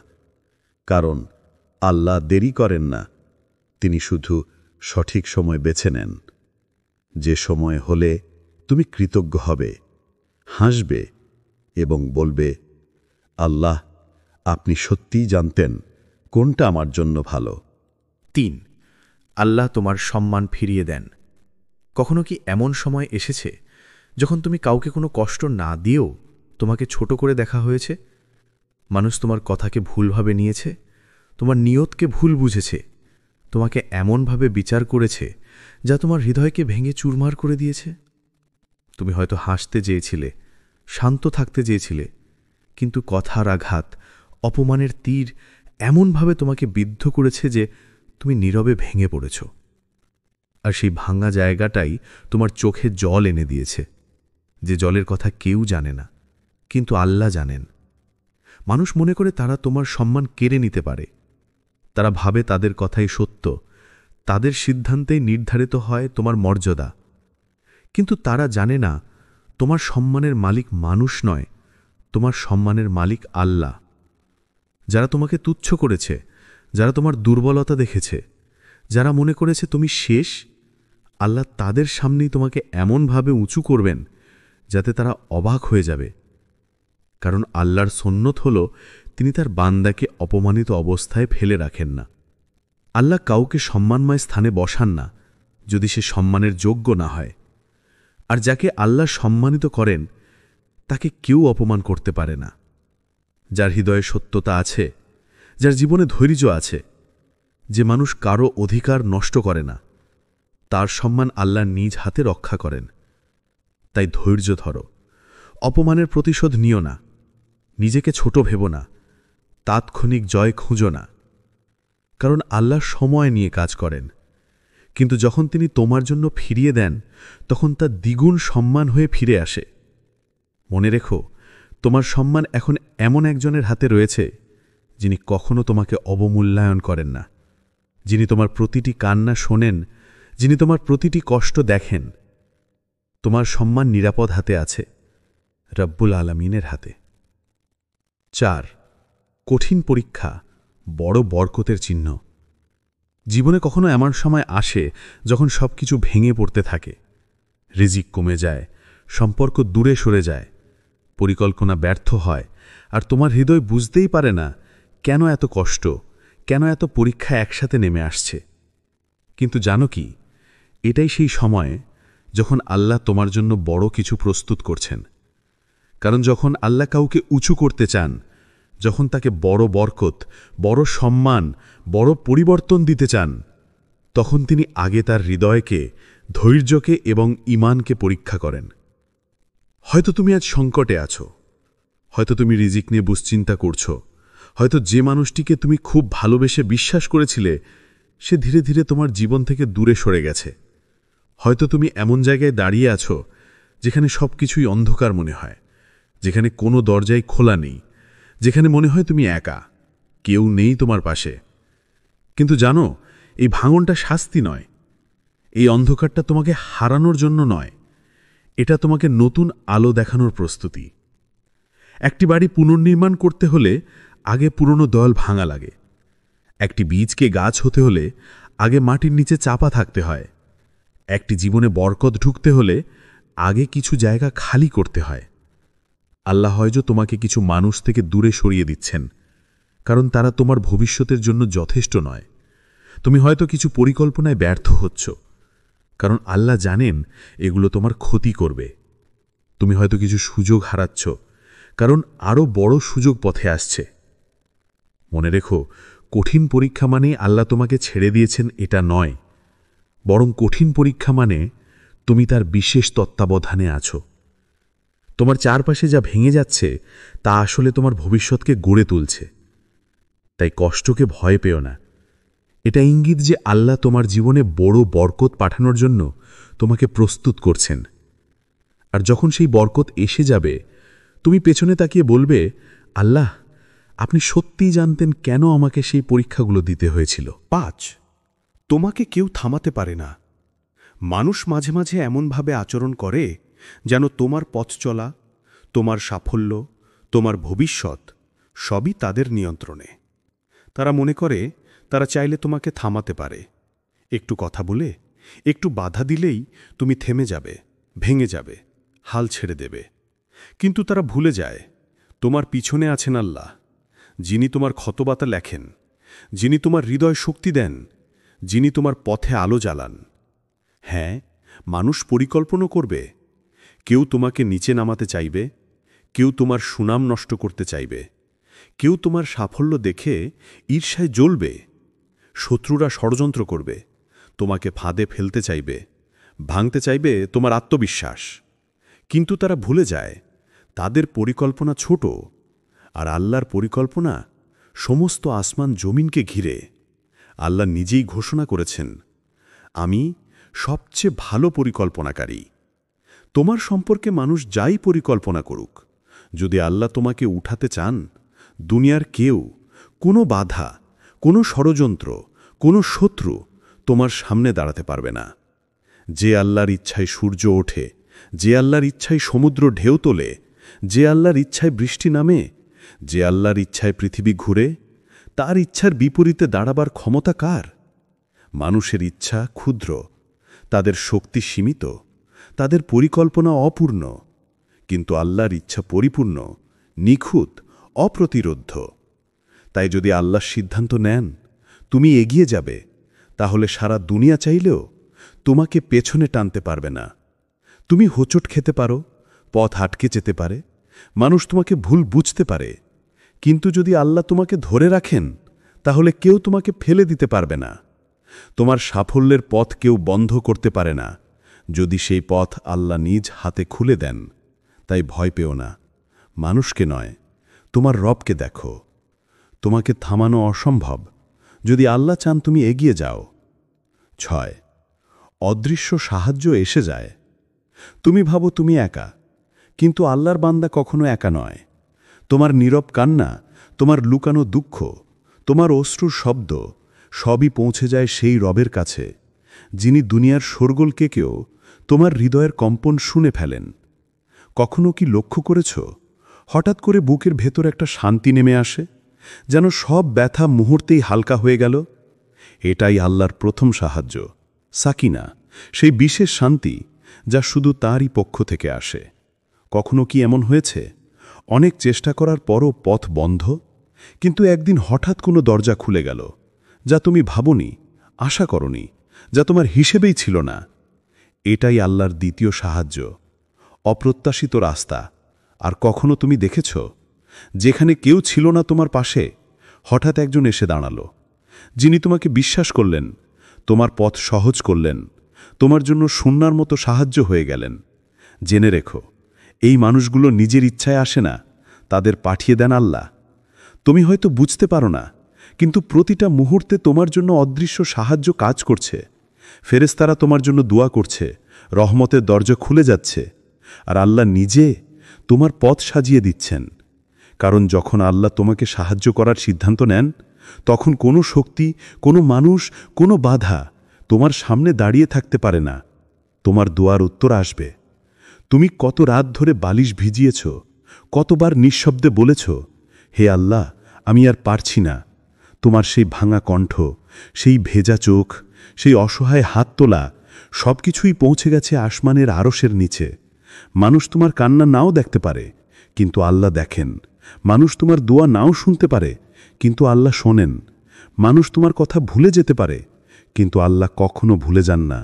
কারণ আল্লাহ দেরি করেন না, তিনি শুধু সঠিক সময় বেছে নেন। যে সময় হলে তুমি কৃতজ্ঞ হবে, হাসবে এবং বলবে, আল্লাহ, আপনি সত্যিই জানতেন কোনটা আমার জন্য ভালো। 3. আল্লাহ তোমার সম্মান ফিরিয়ে দেন। কখনো কি এমন সময় এসেছে যখন তুমি কাউকে কোনো কষ্ট না দিয়েও তোমাকে ছোট করে দেখা হয়েছে? মানুষ তোমার কথাকে ভুলভাবে নিয়েছে, তোমার নিয়তকে ভুল বুঝেছে, তোমাকে এমনভাবে বিচার করেছে যা তোমার হৃদয়কে ভেঙে চুরমার করে দিয়েছে। তুমি হয়তো হাসতে চেয়েছিলে, শান্ত থাকতে চেয়েছিলে, কিন্তু কথার আঘাত, অপমানের তীর এমনভাবে তোমাকে বিদ্ধ করেছে যে তুমি নীরবে ভেঙে পড়েছ। আর সেই ভাঙা জায়গাটাই তোমার চোখে জল এনে দিয়েছে, যে জলের কথা কেউ জানে না, কিন্তু আল্লাহ জানেন। মানুষ মনে করে তারা তোমার সম্মান কেড়ে নিতে পারে। তারা ভাবে তাদের কথাই সত্য, তাদের সিদ্ধান্তেই নির্ধারিত হয় তোমার মর্যাদা। কিন্তু তারা জানে না, তোমার সম্মানের মালিক মানুষ নয়, তোমার সম্মানের মালিক আল্লাহ। যারা তোমাকে তুচ্ছ করেছে, যারা তোমার দুর্বলতা দেখেছে, যারা মনে করেছে তুমি শেষ, আল্লাহ তাদের সামনেই তোমাকে এমনভাবে উঁচু করবেন যাতে তারা অবাক হয়ে যাবে। কারণ আল্লাহর সুন্নত হল তিনি তার বান্দাকে অপমানিত অবস্থায় ফেলে রাখেন না। আল্লাহ কাউকে সম্মানময় স্থানে বসান না যদি সে সম্মানের যোগ্য না হয়। আর যাকে আল্লাহ সম্মানিত করেন তাকে কেউ অপমান করতে পারে না। যার হৃদয়ে সত্যতা আছে, যার জীবনে ধৈর্য আছে, যে মানুষ কারো অধিকার নষ্ট করে না, তার সম্মান আল্লাহ নিজ হাতে রক্ষা করেন। তাই ধৈর্য ধরো, অপমানের প্রতিশোধ নিও না, নিজেকে ছোট ভেবো না, তাৎক্ষণিক জয় খুঁজো না। কারণ আল্লাহ সময় নিয়ে কাজ করেন, কিন্তু যখন তিনি তোমার জন্য ফিরিয়ে দেন তখন তা দ্বিগুণ সম্মান হয়ে ফিরে আসে। মনে রেখো, তোমার সম্মান এখন এমন একজনের হাতে রয়েছে যিনি কখনো তোমাকে অবমূল্যায়ন করেন না, যিনি তোমার প্রতিটি কান্না শোনেন, যিনি তোমার প্রতিটি কষ্ট দেখেন। তোমার সম্মান নিরাপদ হাতে আছে, রব্বুল আলামিনের হাতে। 4. কঠিন পরীক্ষা বড় বরকতের চিহ্ন। জীবনে কখনো এমন সময় আসে যখন সবকিছু ভেঙে পড়তে থাকে, রিজিক কমে যায়, সম্পর্ক দূরে সরে যায়, পরিকল্পনা ব্যর্থ হয়, আর তোমার হৃদয় বুঝতেই পারে না কেন এত কষ্ট, কেন এত পরীক্ষা একসাথে নেমে আসছে। কিন্তু জানো কি, এটাই সেই সময় যখন আল্লাহ তোমার জন্য বড় কিছু প্রস্তুত করছেন। কারণ যখন আল্লাহ কাউকে উঁচু করতে চান, যখন তাকে বড় বরকত, বড় সম্মান, বড় পরিবর্তন দিতে চান, তখন তিনি আগে তার হৃদয়কে, ধৈর্যকে এবং ঈমানকে পরীক্ষা করেন। হয়তো তুমি আজ সংকটে আছো, হয়তো তুমি রিজিক নিয়ে দুশ্চিন্তা করছো, হয়তো যে মানুষটিকে তুমি খুব ভালোবেসে বিশ্বাস করেছিলে সে ধীরে ধীরে তোমার জীবন থেকে দূরে সরে গেছে। হয়তো তুমি এমন জায়গায় দাঁড়িয়ে আছো যেখানে সবকিছুই অন্ধকার মনে হয়, যেখানে কোনো দরজাই খোলা নেই, যেখানে মনে হয় তুমি একা, কেউ নেই তোমার পাশে। কিন্তু জানো, এই ভাঙনটা শাস্তি নয়, এই অন্ধকারটা তোমাকে হারানোর জন্য নয়, এটা তোমাকে নতুন আলো দেখানোর প্রস্তুতি। একটি বাড়ি পুনর্নির্মাণ করতে হলে আগে পুরনো দেওয়াল ভাঙা লাগে। একটি বীজকে গাছ হতে হলে আগে মাটির নিচে চাপা থাকতে হয়। একটি জীবনে বরকত ঢুকতে হলে আগে কিছু জায়গা খালি করতে হয়। আল্লাহ হয়তো তোমাকে কিছু মানুষ থেকে দূরে সরিয়ে দিচ্ছেন, কারণ তারা তোমার ভবিষ্যতের জন্য যথেষ্ট নয়। তুমি হয়তো কিছু পরিকল্পনায় ব্যর্থ হচ্ছ, কারণ আল্লাহ জানেন এগুলো তোমার ক্ষতি করবে। তুমি হয়তো কিছু সুযোগ হারাচ্ছ, কারণ আরও বড় সুযোগ পথে আসছে। মনে রেখো, কঠিন পরীক্ষা মানে আল্লাহ তোমাকে ছেড়ে দিয়েছেন এটা নয়, বরং কঠিন পরীক্ষা মানে তুমি তার বিশেষ তত্ত্বাবধানে আছো। তোমার চারপাশে যা ভেঙে যাচ্ছে তা আসলে তোমার ভবিষ্যৎকে গড়ে তুলছে। তাই কষ্টকে ভয় পেও না, এটা ইঙ্গিত যে আল্লাহ তোমার জীবনে বড় বরকত পাঠানোর জন্য তোমাকে প্রস্তুত করছেন। আর যখন সেই বরকত এসে যাবে, তুমি পেছনে তাকিয়ে বলবে, আল্লাহ, আপনি সত্যিই জানতেন কেন আমাকে সেই পরীক্ষাগুলো দিতে হয়েছিল। 5 তোমাকে কেউ থামাতে পারে না। মানুষ মাঝে মাঝে এমনভাবে আচরণ করে যেন তোমার পথ চলা, তোমার সাফল্য, তোমার ভবিষ্যৎ সবই তাদের নিয়ন্ত্রণে। তারা মনে করে তারা চাইলে তোমাকে থামাতে পারে, একটু কথা বলে, একটু বাধা দিলেই তুমি থেমে যাবে, ভেঙে যাবে, হাল ছেড়ে দেবে। কিন্তু তারা ভুলে যায় তোমার পিছনে আছেন আল্লাহ, যিনি তোমার ক্ষতবাতা লেখেন, যিনি তোমার হৃদয় শক্তি দেন, যিনি তোমার পথে আলো জ্বালান। হ্যাঁ, মানুষ পরিকল্পনা করবে, কেউ তোমাকে নিচে নামাতে চাইবে, কেউ তোমার সুনাম নষ্ট করতে চাইবে, কেউ তোমার সাফল্য দেখে ঈর্ষায় জ্বলবে। শত্রুরা ষড়যন্ত্র করবে, তোমাকে ফাঁদে ফেলতে চাইবে, ভাঙতে চাইবে তোমার আত্মবিশ্বাস। কিন্তু তারা ভুলে যায় তাদের পরিকল্পনা ছোট, আর আল্লাহর পরিকল্পনা সমস্ত আসমান জমিনকে ঘিরে। আল্লাহ নিজেই ঘোষণা করেছেন, আমি সবচেয়ে ভালো পরিকল্পনাকারী। তোমার সম্পর্কে মানুষ যাই পরিকল্পনা করুক, যদি আল্লাহ তোমাকে উঠাতে চান, দুনিয়ার কেউ, কোনো বাধা, কোনো ষড়যন্ত্র, কোনো শত্রু তোমার সামনে দাঁড়াতে পারবে না। যে আল্লাহর ইচ্ছায় সূর্য ওঠে, যে আল্লাহর ইচ্ছায় সমুদ্র ঢেউ তোলে, যে আল্লাহর ইচ্ছায় বৃষ্টি নামে, যে আল্লাহর ইচ্ছায় পৃথিবী ঘুরে, তার ইচ্ছার বিপরীতে দাঁড়াবার ক্ষমতা কার? মানুষের ইচ্ছা ক্ষুদ্র, তাদের শক্তি সীমিত, তাদের পরিকল্পনা অপূর্ণ, কিন্তু আল্লাহর ইচ্ছা পরিপূর্ণ, নিখুঁত, অপ্রতিরোধ্য। তাই যদি আল্লাহ সিদ্ধান্ত নেন তুমি এগিয়ে যাবে, তাহলে সারা দুনিয়া চাইলেও তোমাকে পেছনে টানতে পারবে না। তুমি হোঁচট খেতে পারো, পথ আটকে যেতে পারে, মানুষ তোমাকে ভুল বুঝতে পারে, কিন্তু যদি আল্লাহ তোমাকে ধরে রাখেন, তাহলে কেউ তোমাকে ফেলে দিতে পারবে না। তোমার সাফল্যের পথ কেউ বন্ধ করতে পারে না, যদি সেই পথ আল্লাহ নিজ হাতে খুলে দেন। তাই ভয় পেও না, মানুষকে নয়, তোমার রবকে দেখো। তোমাকে থামানো অসম্ভব, যদি আল্লাহ চান তুমি এগিয়ে যাও। 6 অদৃশ্য সাহায্য এসে যায়। তুমি ভাবো তুমি একা, কিন্তু আল্লাহর বান্দা কখনো একা নয়। তোমার নীরব কান্না, তোমার লুকানো দুঃখ, তোমার অশ্রুর শব্দ সবই পৌঁছে যায় সেই রবের কাছে, যিনি দুনিয়ার শোরগোলকেও তোমার হৃদয়ের কম্পন শুনে ফেলেন। কখনো কি লক্ষ্য করেছ, হঠাৎ করে বুকের ভেতর একটা শান্তি নেমে আসে, যেন সব ব্যথা মুহূর্তেই হালকা হয়ে গেল? এটাই আল্লাহর প্রথম সাহায্য, সাকিনা, সেই বিশেষ শান্তি যা শুধু তারই পক্ষ থেকে আসে। কখনো কি এমন হয়েছে অনেক চেষ্টা করার পরও পথ বন্ধ, কিন্তু একদিন হঠাৎ কোনো দরজা খুলে গেল, যা তুমি ভাবনি, আশা করনি, যা তোমার হিসেবেই ছিল না? এটাই আল্লাহর দ্বিতীয় সাহায্য, অপ্রত্যাশিত রাস্তা। আর কখনো তুমি দেখেছ, যেখানে কেউ ছিল না তোমার পাশে, হঠাৎ একজন এসে দাঁড়ালো, যিনি তোমাকে বিশ্বাস করলেন, তোমার পথ সহজ করলেন, তোমার জন্য শূন্যার মতো সাহায্য হয়ে গেলেন। জেনে রেখো, এই মানুষগুলো নিজের ইচ্ছায় আসে না, তাদের পাঠিয়ে দেন আল্লাহ। তুমি হয়তো বুঝতে পারো না, কিন্তু প্রতিটা মুহূর্তে তোমার জন্য অদৃশ্য সাহায্য কাজ করছে। ফেরেশতারা তোমার জন্য দোয়া করছে, রহমতের দরজা খুলে যাচ্ছে, আর আল্লাহ নিজে তোমার পথ সাজিয়ে দিচ্ছেন। কারণ যখন আল্লাহ তোমাকে সাহায্য করার সিদ্ধান্ত নেন, তখন কোনো শক্তি, কোনো মানুষ, কোনো বাধা তোমার সামনে দাঁড়িয়ে থাকতে পারে না। তোমার দোয়ার উত্তর আসবে। তুমি কত রাত ধরে বালিশ ভিজিয়েছ, কতবার নিঃশব্দে বলেছ, হে আল্লাহ, আমি আর পারছি না। তোমার সেই ভাঙা কণ্ঠ, সেই ভেজা চোখ, সেই অসহায় হাত তোলা সব কিছুই পৌঁছে গেছে আসমানের আরশের নিচে। মানুষ তোমার কান্না নাও দেখতে পারে, কিন্তু আল্লাহ দেখেন। মানুষ তোমার দোয়া নাও শুনতে পারে, কিন্তু আল্লাহ শোনেন। মানুষ তোমার কথা ভুলে যেতে পারে, কিন্তু আল্লাহ কখনো ভুলে যান না।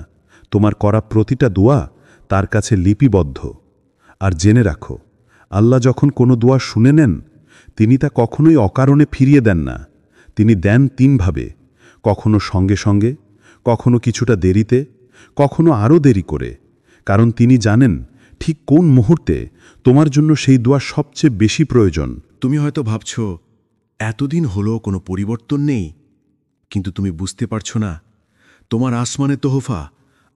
তোমার করা প্রতিটা দোয়া তার কাছে লিপিবদ্ধ। আর জেনে রাখো, আল্লাহ যখন কোনো দোয়া শুনে নেন, তিনি তা কখনোই অকারণে ফিরিয়ে দেন না। তিনি দেন তিনভাবে: কখনো সঙ্গে সঙ্গে, কখনো কিছুটা দেরিতে, কখনো আরও দেরি করে। কারণ তিনি জানেন ঠিক কোন মুহূর্তে তোমার জন্য সেই দোয়া সবচেয়ে বেশি প্রয়োজন। তুমি হয়তো ভাবছ, এতদিন হলো কোনো পরিবর্তন নেই, কিন্তু তুমি বুঝতে পারছো না, তোমার আসমানে তোহফা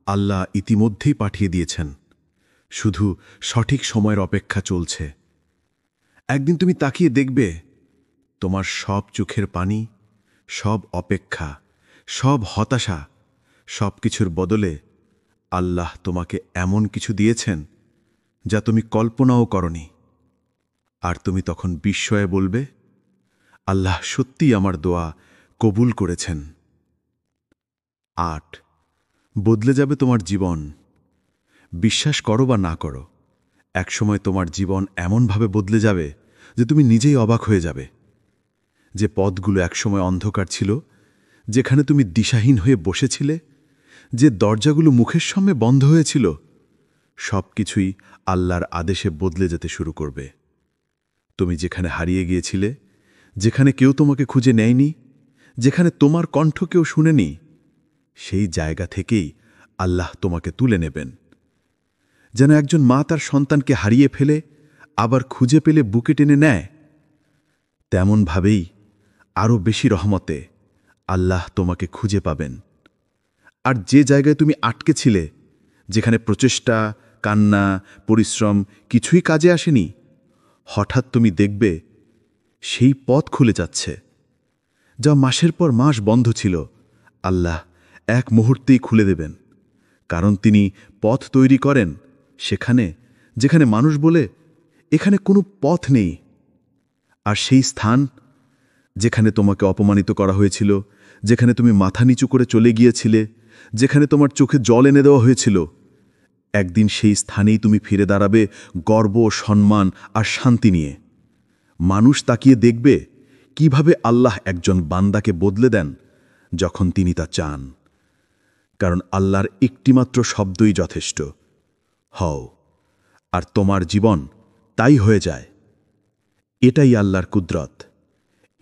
আল্লাহ ইতিমধ্যেই পাঠিয়ে দিয়েছেন। শুধু সঠিক সময়ের অপেক্ষা চলছে। একদিন তুমি তাকিয়ে দেখবে, তোমার সব চোখের পানি, সব অপেক্ষা, সব হতাশা, সব কিছুর বদলে আল্লাহ তোমাকে এমন কিছু দিয়েছেন যা তুমি কল্পনাও করনি। আর তুমি তখন বিস্ময়ে বলবে, আল্লাহ সত্যিই আমার দোয়া কবুল করেছেন। 8 বদলে যাবে তোমার জীবন। বিশ্বাস করো বা না করো, একসময় তোমার জীবন এমনভাবে বদলে যাবে যে তুমি নিজেই অবাক হয়ে যাবে। যে পথগুলো একসময় অন্ধকার ছিল, যেখানে তুমি দিশাহীন হয়ে বসেছিলে, যে দরজাগুলো মুখের সামনে বন্ধ হয়েছিল, সব কিছুই আল্লাহর আদেশে বদলে যেতে শুরু করবে। তুমি যেখানে হারিয়ে গিয়েছিলে, যেখানে কেউ তোমাকে খুঁজে নেয়নি, যেখানে তোমার কণ্ঠ কেউ শুনেনি, সেই জায়গা থেকেই আল্লাহ তোমাকে তুলে নেবেন। যেন একজন মা তার সন্তানকে হারিয়ে ফেলে আবার খুঁজে পেলে বুকে টেনে নেয়, তেমনভাবেই আরও বেশি রহমতে আল্লাহ তোমাকে খুঁজে পাবেন। আর যে জায়গায় তুমি আটকে ছিলে, যেখানে প্রচেষ্টা, কান্না, পরিশ্রম কিছুই কাজে আসেনি, হঠাৎ তুমি দেখবে সেই পথ খুলে যাচ্ছে। যা মাসের পর মাস বন্ধ ছিল, আল্লাহ এক মুহূর্তেই খুলে দেবেন। কারণ তিনি পথ তৈরি করেন সেখানে, যেখানে মানুষ বলে এখানে কোনো পথ নেই। আর সেই স্থান, যেখানে তোমাকে অপমানিত করা হয়েছিল, যেখানে তুমি মাথা নিচু করে চলে গিয়েছিলে, যেখানে তোমার চোখে জল এনে দেওয়া হয়েছিল, একদিন সেই স্থানেই তুমি ফিরে দাঁড়াবে গর্ব, সম্মান আর শান্তি নিয়ে। মানুষ তাকিয়ে দেখবে কিভাবে আল্লাহ একজন বান্দাকে বদলে দেন যখন তিনি তা চান। কারণ আল্লাহর একটিমাত্র শব্দই যথেষ্ট, হও, আর তোমার জীবন তাই হয়ে যায়। এটাই আল্লাহর কুদরত,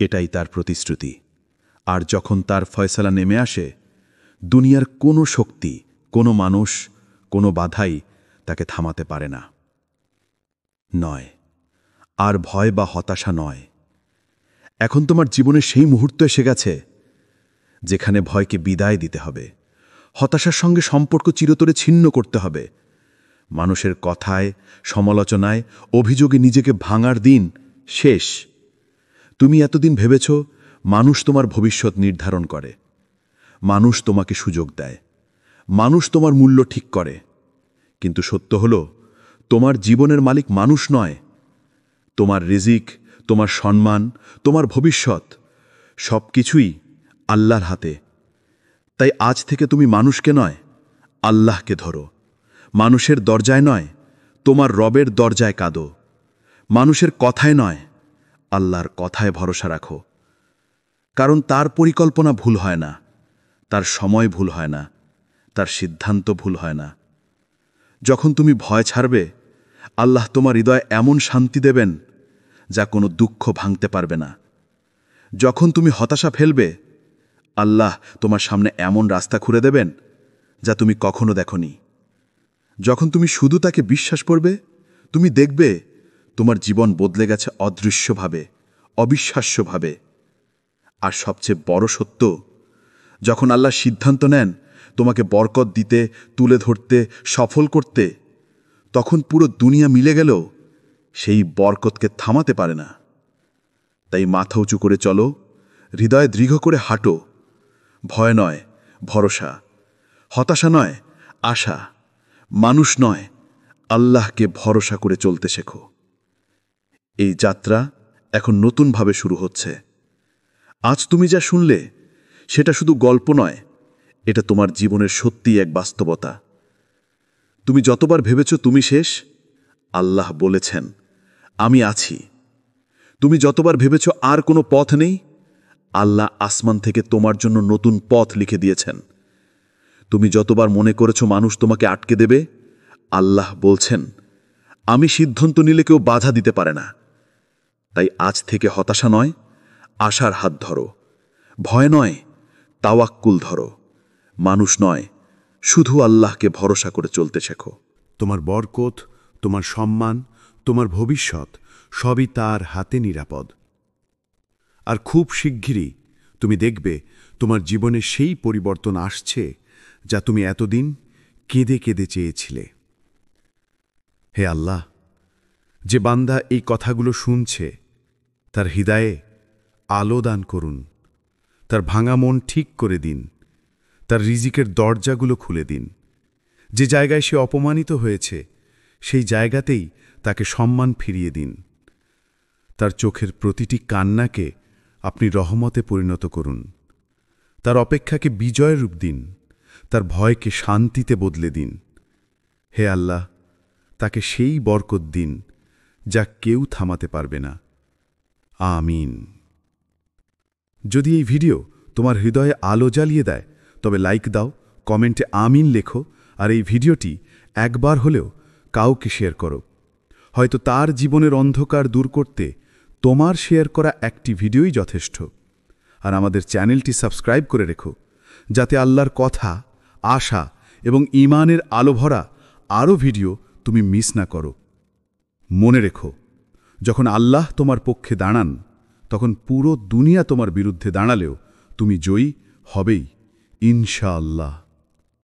এটাই তার প্রতিশ্রুতি। আর যখন তার ফয়সালা নেমে আসে, দুনিয়ার কোনো শক্তি, কোনো মানুষ, কোনো বাধাই তাকে থামাতে পারে না। নয়, আর ভয় বা হতাশা নয়। এখন তোমার জীবনে সেই মুহূর্ত এসে গেছে যেখানে ভয়কে বিদায় দিতে হবে, হতাশার সঙ্গে সম্পর্ক চিরতরে ছিন্ন করতে হবে। মানুষের কথায়, সমালোচনায়, অভিযোগে নিজেকে ভাঙার দিন শেষ। তুমি এতদিন ভেবেছ মানুষ তোমার ভবিষ্যৎ নির্ধারণ করে, মানুষ তোমাকে সুযোগ দেয়, মানুষ তোমার মূল্য ঠিক করে। কিন্তু সত্য হলো, তোমার জীবনের মালিক মানুষ নয়। তোমার রিজিক, তোমার সম্মান, তোমার ভবিষ্যৎ সব কিছুই আল্লাহর হাতে। তাই আজ থেকে তুমি মানুষকে নয়, আল্লাহকে ধরো। মানুষের দরজায় নয়, তোমার রবের দরজায় কাঁদো। মানুষের কথায় নয়, আল্লাহর কথায় ভরসা রাখো। কারণ তার পরিকল্পনা ভুল হয় না, তার সময় ভুল হয় না, তার সিদ্ধান্ত ভুল হয় না। যখন তুমি ভয় ছাড়বে, আল্লাহ তোমার হৃদয়ে এমন শান্তি দেবেন যা কোনো দুঃখ ভাঙতে পারবে না। যখন তুমি হতাশা ফেলবে, আল্লাহ তোমার সামনে এমন রাস্তা খুঁড়ে দেবেন যা তুমি কখনো দেখনি। যখন তুমি শুধু তাকে বিশ্বাস করবে, তুমি দেখবে তোমার জীবন বদলে গেছে অদৃশ্যভাবে, অবিশ্বাস্যভাবে। আর সবচেয়ে বড় সত্য, যখন আল্লাহ সিদ্ধান্ত নেন তোমাকে বরকত দিতে, তুলে ধরতে, সফল করতে, তখন পুরো দুনিয়া মিলে গেলেও সেই বরকতকে থামাতে পারে না। তাই মাথা উঁচু করে চলো, হৃদয় দৃঢ় করে হাঁটো। ভয় নয়, ভরসা। হতাশা নয়, আশা। মানুষ নয়, আল্লাহকে ভরসা করে চলতে শেখো। এই যাত্রা এখন নতুনভাবে শুরু হচ্ছে। আজ তুমি যা শুনলে সেটা শুধু গল্প নয়, এটা তোমার জীবনের সত্যিই এক বাস্তবতা। তুমি যতবার ভেবেছ তুমি শেষ, আল্লাহ বলেছেন আমি আছি। তুমি যতবার ভেবেছ আর কোনো পথ নেই, আল্লাহ আসমান থেকে তোমার জন্য নতুন পথ লিখে দিয়েছেন। তুমি যতবার মনে করেছ মানুষ তোমাকে আটকে দেবে, আল্লাহ বলছেন আমি সিদ্ধান্ত নিলে কেউ বাধা দিতে পারে না। তাই আজ থেকে হতাশা নয়, আশার হাত ধরো। ভয় নয়, তাওয়াক্কুল ধরো। মানুষ নয়, শুধু আল্লাহকে ভরসা করে চলতে শেখো। তোমার বরকত, তোমার সম্মান, তোমার ভবিষ্যৎ সবই তার হাতে নিরাপদ। আর খুব শিগগিরই তুমি দেখবে তোমার জীবনে সেই পরিবর্তন আসছে যা তুমি এতদিন কেঁদে কেঁদে চেয়েছিলে। হে আল্লাহ, যে বান্দা এই কথাগুলো শুনছে তার হৃদয়ে আলো দান করুন, তার ভাঙা মন ঠিক করে দিন, তার রিজিকের দরজাগুলো খুলে দিন। যে জায়গায় সে অপমানিত হয়েছে সেই জায়গাতেই তাকে সম্মান ফিরিয়ে দিন। তার চোখের প্রতিটি কান্নাকে আপনি রহমতে পরিণত করুন। তার অপেক্ষাকে বিজয়ের রূপ দিন, তার ভয়কে শান্তিতে বদলে দিন। হে আল্লাহ, তাকে সেই বরকত দিন যা কেউ থামাতে পারবে না। আমিন। যদি এই ভিডিও তোমার হৃদয়ে আলো জ্বালিয়ে দেয় তবে লাইক দাও, কমেন্টে আমিন লেখো, আর এই ভিডিওটি একবার হলেও কাউকে শেয়ার করো। হয়তো তার জীবনের অন্ধকার দূর করতে তোমার শেয়ার করা একটি ভিডিওই যথেষ্ট। আর আমাদের চ্যানেলটি সাবস্ক্রাইব করে রেখো, যাতে আল্লাহর কথা, আশা এবং ঈমানের আলো ভরা আরও ভিডিও তুমি মিস না করো। মনে রেখো, যখন আল্লাহ তোমার পক্ষে দাঁড়ান তখন পুরো দুনিয়া তোমার বিরুদ্ধে দাঁড়ালেও তুমি জয়ী হবেই, ইনশাআল্লাহ।